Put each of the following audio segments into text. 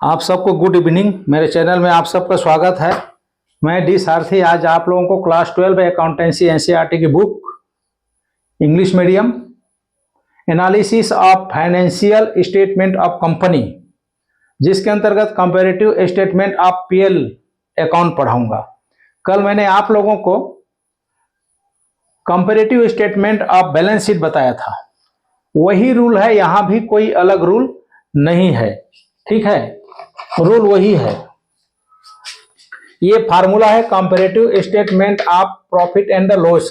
आप सबको good evening. मेरे चैनल में आप सबका स्वागत है। मैं डी सारथी आज आप लोगों को क्लास 12 अकाउंटेंसी एनसीईआरटी की book English medium analysis of financial statement of company, जिसके अंतर्गत comparative statement of PL account पढ़ाऊंगा। कल मैंने आप लोगों को comparative statement of balance sheet बताया था। वही रूल है, यहां भी कोई अलग रूल नहीं है। ठीक है, रूल वही है। ये फार्मूला है comparative statement of profit and loss,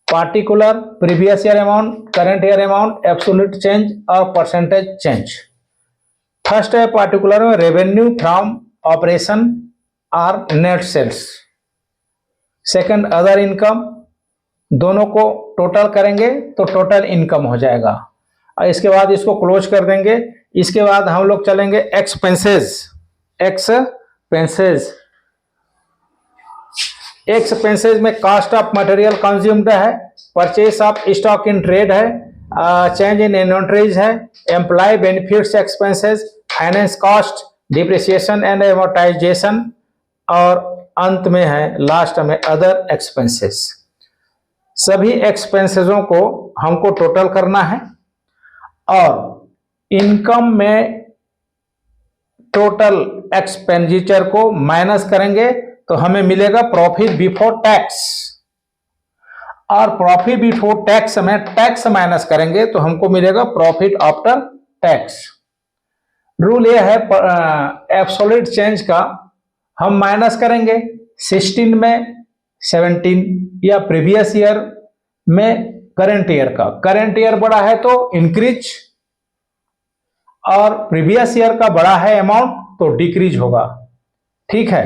particular, previous year amount, current year amount, absolute change और परसेंटेज चेंज। फर्स्ट है पार्टिकुलर में रेवेन्यू फ्रॉम ऑपरेशन और net sales. Second other income, दोनों को टोटल करेंगे तो टोटल इनकम हो जाएगा और इसके बाद इसको क्लोज कर देंगे। इसके बाद हम लोग चलेंगे एक्सपेंसेस। एक्सपेंसेस में कॉस्ट ऑफ मटेरियल कंज्यूम्ड है, purchase of stock in trade है, चेंज इन इन्वेंटरीज है, employ benefits expenses, finance cost, depreciation and amortisation और अंत में है लास्ट में अदर एक्सपेंसेस। सभी एक्सपेंसेसों को हमको टोटल करना है और इनकम में टोटल एक्सपेंडिचर को माइनस करेंगे तो हमें मिलेगा प्रॉफिट बिफोर टैक्स, और प्रॉफिट बिफोर टैक्स में टैक्स माइनस करेंगे तो हमको मिलेगा प्रॉफिट आफ्टर टैक्स। रूल ये है एब्सोल्यूट चेंज का हम माइनस करेंगे 16 में 17 या प्रीवियस ईयर में करंट ईयर का। करंट ईयर बड़ा है तो इंक्रीज और प्रीवियस ईयर का बड़ा है अमाउंट तो डिक्रीज होगा। ठीक है,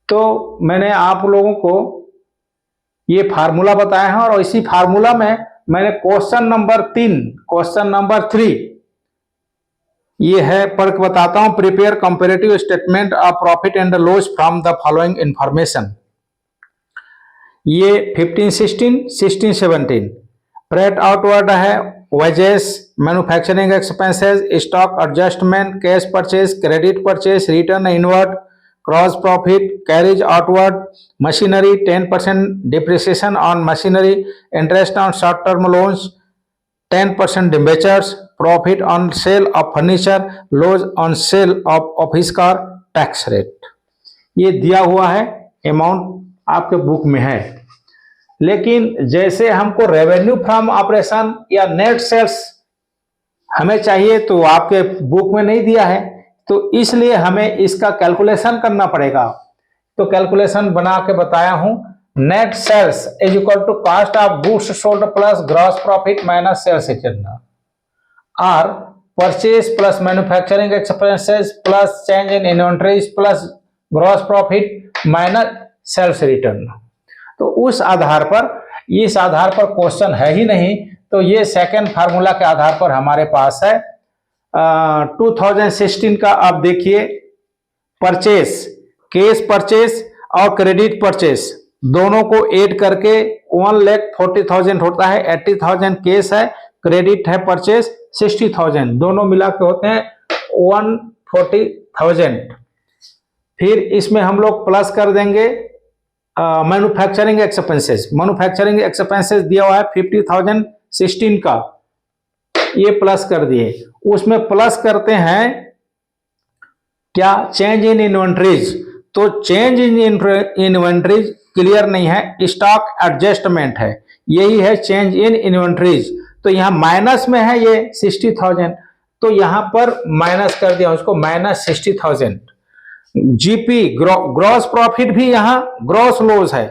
तो मैंने आप लोगों को ये फार्मूला बताया है और इसी फार्मूला में मैंने क्वेश्चन नंबर 3 ये है, पढ़ के बताता हूं। Prepare comparative statement of profit and loss from the following information. ये 15-16, 16-17 प्रेट आउटवर्ड है, wages, manufacturing expenses, stock adjustment, cash purchase, credit purchase, return inward, cross profit, carriage outward, machinery, 10% depreciation on machinery, interest on short term loans, 10% debentures, profit on sale of furniture, loss on sale of office car, tax rate. ये दिया हुआ है, amount आपके book में है। लेकिन जैसे हमको रेवेन्यू फ्रॉम ऑपरेशन या नेट सेल्स हमें चाहिए तो आपके बुक में नहीं दिया है, तो इसलिए हमें इसका कैलकुलेशन करना पड़ेगा। तो कैलकुलेशन बना के बताया हूं। Net sales is equal to cost of goods sold plus gross profit minus sales return, और purchase plus manufacturing expenses plus change in inventories plus gross profit minus sales return. तो उस आधार पर, इस आधार पर क्वेश्चन है ही नहीं, तो ये सेकंड फार्मूला के आधार पर हमारे पास है। 2016 का आप देखिए, परचेस, कैश परचेस और क्रेडिट परचेस दोनों को ऐड करके 1,40,000 होता है। 80,000 कैश है, क्रेडिट है परचेस 60,000, दोनों मिला के होते हैं 140,000। फिर इसमें हम लोग प्लस कर देंगे मैन्युफैक्चरिंग एक्सपेंसेस दिया हुआ है 50,000 16 का, ये प्लस कर दिए। उसमें प्लस करते हैं क्या, चेंज इन इन्वेंटरीज। तो चेंज इन इन्वेंटरीज क्लियर नहीं है, स्टॉक एडजस्टमेंट है, यही है चेंज इन इन्वेंटरीज। तो यहाँ माइनस में है ये 60,000, तो यहां पर माइनस कर दिया उसको, माइनस 60,000। जीपी ग्रॉस प्रॉफिट भी यहां ग्रॉस लॉस है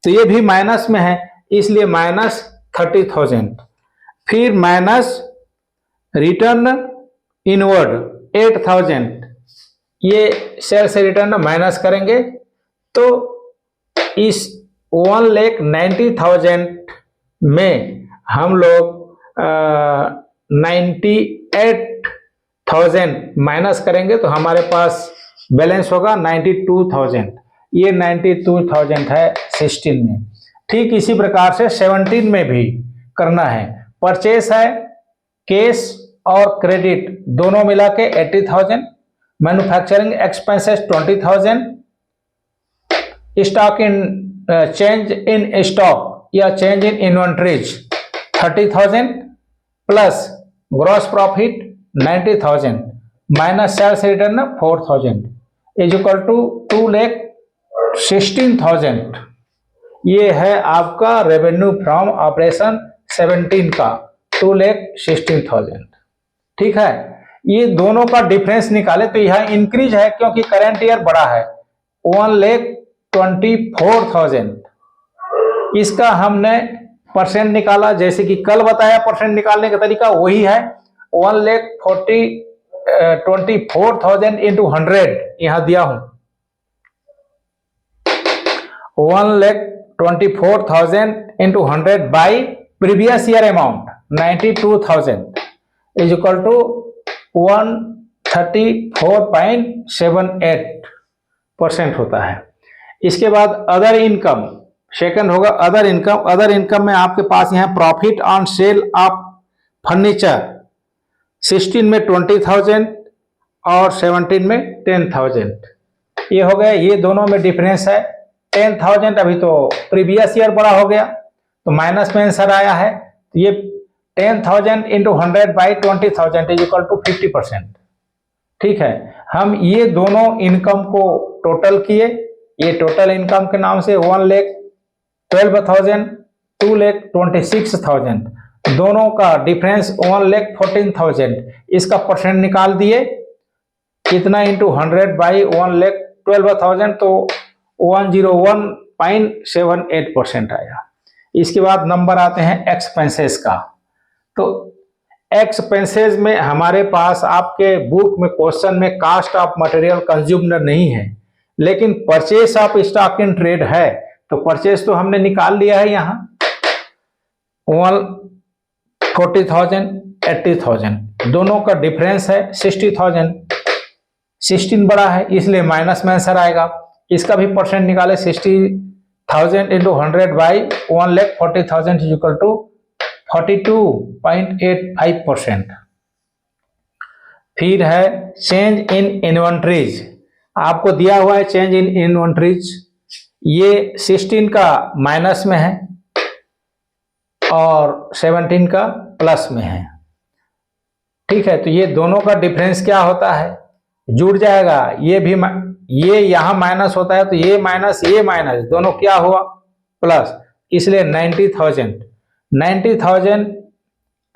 तो ये भी माइनस में है, इसलिए माइनस 30,000। फिर माइनस रिटर्न इनवर्ड 8,000, ये शेयर से रिटर्न माइनस करेंगे तो इस 1,90,000 में हम लोग 98,000 माइनस करेंगे तो हमारे पास बैलेंस होगा 92,000। ये 92,000 है 16 में। ठीक इसी प्रकार से 17 में भी करना है। परचेस है कैश और क्रेडिट दोनों मिला के 80,000, manufacturing expenses 20,000, stock in change in stock या change in inventories 30,000 plus gross profit 90,000 minus sales return 4,000 is equal to 2,16,000। ये है आपका रेवेन्यू फ्रॉम ऑपरेशन 17 का 2,16,000। ठीक है, ये दोनों का डिफरेंस निकाले तो यह इंक्रीज है क्योंकि करंट ईयर बड़ा है 1,24,000। इसका हमने परसेंट निकाला, जैसे कि कल बताया परसेंट निकालने का तरीका वही है। 1,24,000 इंटू 100 यहां दिया हूं, 1,24,000 into 100 by previous year amount 92,000 is equal to 134.78% होता है। इसके बाद अदर इनकम, सेकंड होगा अदर इनकम। अदर इनकम में आपके पास यहाँ profit on sale of furniture 16 में 20,000 और 17 में 10,000। ये हो गया, ये दोनों में डिफरेंस है 10,000। अभी तो प्रीवियस ईयर बड़ा हो गया तो माइनस में आंसर आया है। तो ये 10,000 into 100 by 20,000 is equal to 50%। ठीक है, हम ये दोनों इनकम को टोटल किए। ये टोटल इनकम के नाम से 1,12,000, 2,26,000, दोनों का डिफरेंस 1,14,000। इसका परसेंट निकाल दिए, कितना इंटू 100 बाई 1,12,000 तो 101.78% आया। इसके बाद नंबर आते हैं एक्सपेंसेस का। तो एक्सपेंसेस में हमारे पास आपके बुक में क्वेश्चन में कास्ट ऑफ मटेरियल कंज्यूम्ड नहीं है, लेकिन purchase of stock in trade है। तो परचेस तो हमने निकाल लिया है, यहाँ 140,000, 80,000, दोनों का डिफरेंस है 60,000। 16 बड़ा है इसलिए माइनस में आंसर आएगा। इसका भी परसेंट निकाले, 60,000 into 100 by 1,40,000 is equal to 42.85%। फिर है चेंज इन इन्वेंट्रीज, आपको दिया हुआ है चेंज इन इन्वेंट्रीज। ये 16 का माइनस में है और 17 का प्लस में है। ठीक है, तो ये दोनों का डिफरेंस क्या होता है, जुड़ जाएगा। ये भी ये यहां माइनस होता है तो ये माइनस दोनों क्या हुआ प्लस, इसलिए 90,000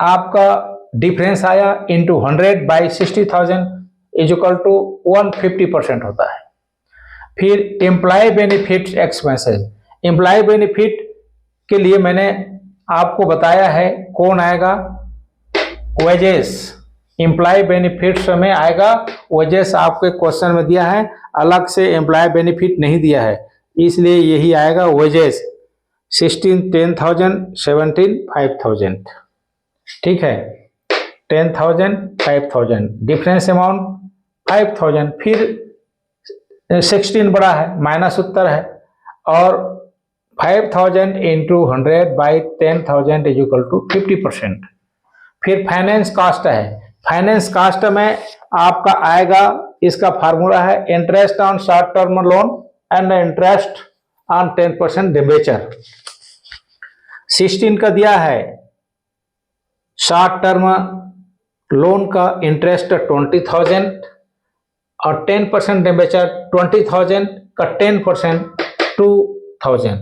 आपका डिफरेंस आया into 100 by 60,000 is equal to 150% होता है। फिर employ benefit expenses, employ benefit के लिए मैंने आपको बताया है कौन आएगा, वेजेस। एम्प्लॉय बेनिफिट्स में आएगा वेजेस, आपके क्वेश्चन में दिया है, अलग से एम्प्लॉय बेनिफिट नहीं दिया है, इसलिए यही आएगा वेजेस। 16 10,000, 17 5,000। ठीक है, 10,000 5,000, डिफरेंस अमाउंट 5,000। फिर 16 बड़ा है, माइनस उत्तर है, और 5,000 into 100 by 10,000 is equal to 50%। फिर फाइनेंस कॉस्ट है, फाइनेंस कॉस्ट में आपका आएगा, इसका फार्मूला है interest on short term loan and interest on 10% debenture. 16 का दिया है शॉर्ट टर्म लोन का इंटरेस्ट 20,000 और 10% डिबेंचर 20,000 का 10% 2,000।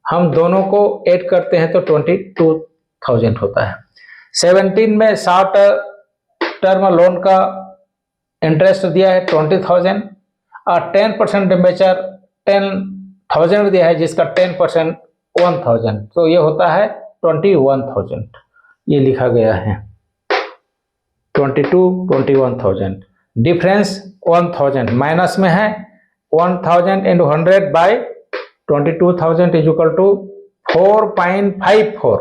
हम दोनों को ऐड करते हैं तो 22,000 होता है। 17 में शॉर्ट टर्म लोन का इंटरेस्ट दिया है 20,000 और 10% डिबेंचर 10,000 दिया है, जिसका 10% 1,000, तो ये होता है 21,000। ये लिखा गया है 21,000, डिफरेंस 1,000 माइनस में है। 1,000 into 100 by 22,000 is equal to 4.54।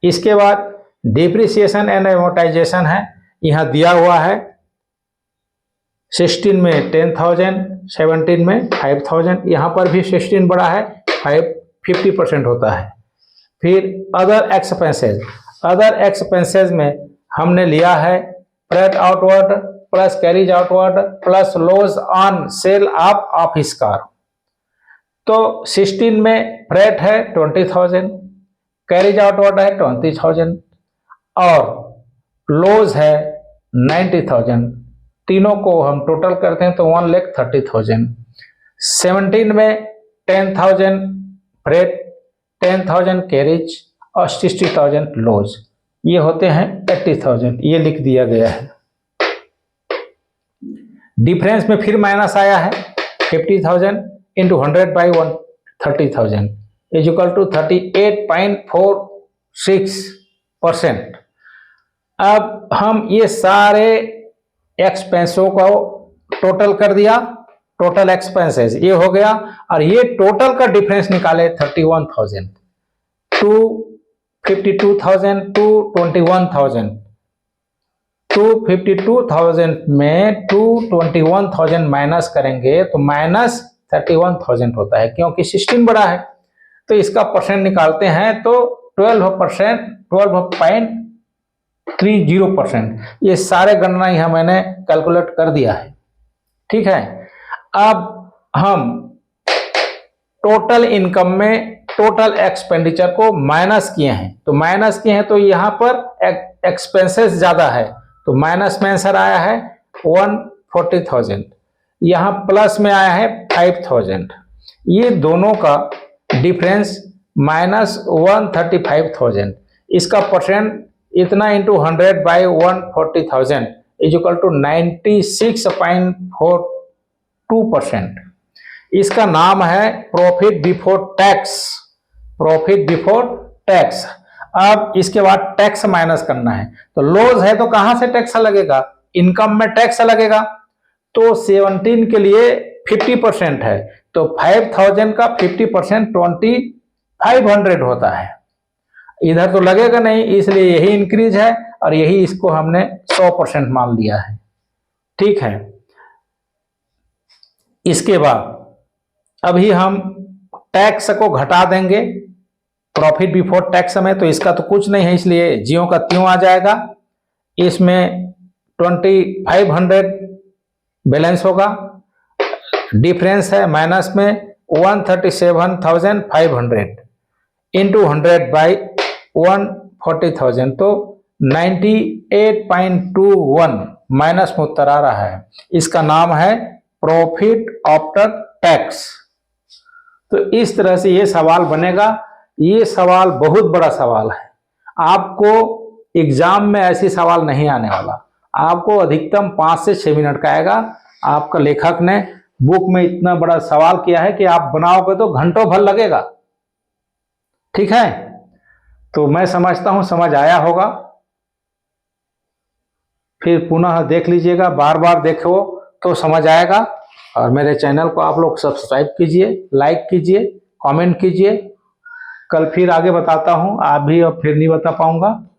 इसके बाद डिप्रिसिएशन एंड एमोर्टाइजेशन है, यहाँ दिया हुआ है 16 में 10,000, 17 में 5,000, यहाँ पर भी 16 बड़ा है, 50% होता है। फिर अदर एक्सपेंसेस, अदर एक्सपेंसेस में हमने लिया है freight outward plus carriage outward plus loss on sale of his car. तो 16 में फ्रेट है 20,000, कैरिज आउटवर्ड है 20,000 और लॉस है 90,000। तीनों को हम टोटल करते हैं तो 1,30,000। 17 में 10,000 फ्रेट, 10,000 कैरिज और 60,000 लॉस, ये होते हैं 80,000। ये लिख दिया गया है। डिफरेंस में फिर माइनस आया है 50,000 into 100 by 130,000 is equal to 38.46%। अब हम ये सारे एक्सपेंसों को टोटल कर दिया, टोटल एक्सपेंसेस ये हो गया, और ये टोटल का डिफरेंस निकाले 31,000 टू 52,000 टू 21,000। 252,000 में 221,000 माइनस करेंगे तो माइनस 31,000 होता है, क्योंकि 16 बड़ा है। तो इसका परसेंट निकालते हैं तो 12.30%। ये सारे गणना यहाँ मैंने कैलकुलेट कर दिया है, ठीक है। अब हम टोटल इनकम में टोटल एक्सपेंडिचर को माइनस किए हैं, तो माइनस किए हैं तो यहाँ पर एक्सपेंसेस ज्यादा है, तो माइनस में आंसर आया है 140,000, यहाँ प्लस में आया है 5,000। ये दोनों का डिफरेंस माइनस 135,000। इसका परसेंट इतना into 100 by 140,000 is equal to 96.42%। इसका नाम है profit before tax. Profit before tax. अब इसके बाद टैक्स माइनस करना है, तो लॉस है तो कहां से टैक्स लगेगा? इनकम में टैक्स लगेगा। तो 17 के लिए 50% है, तो 5,000 का 50% 2,500 होता है। इधर तो लगेगा नहीं, इसलिए यही इंक्रीज है और यही इसको हमने 100% मान लिया है, ठीक है। इसके बाद अभी हम टैक्स को घटा देंगे प्रॉफिट बिफोर टैक्स में, तो इसका तो कुछ नहीं है, इसलिए ज्यों का त्यों आ जाएगा। इसमें 2,500 बैलेंस होगा, डिफरेंस है माइनस में 137,500 इंटू 100 बाई 140,000, तो 98.21 माइनस में उत्तर आ रहा है। इसका नाम है प्रॉफिट आफ्टर टैक्स। तो इस तरह से ये सवाल बनेगा। ये सवाल बहुत बड़ा सवाल है, आपको एग्जाम में ऐसी सवाल नहीं आने वाला। आपको अधिकतम 5 से 6 मिनट का आएगा। आपका लेखक ने बुक में इतना बड़ा सवाल किया है कि आप बनाओगे तो घंटों भर लगेगा, ठीक है। तो मैं समझता हूं समझ आया होगा। फिर पुनः देख लीजिएगा, बार बार देखो तो समझ आएगा। और मेरे चैनल को आप लोग सब्सक्राइब कीजिए, लाइक कीजिए, कमेंट कीजिए। कल फिर आगे बताता हूं, आप भी अब फिर नहीं बता पाऊंगा,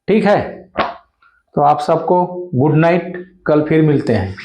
ठीक है। तो आप सबको गुड नाइट, कल फिर मिलते हैं।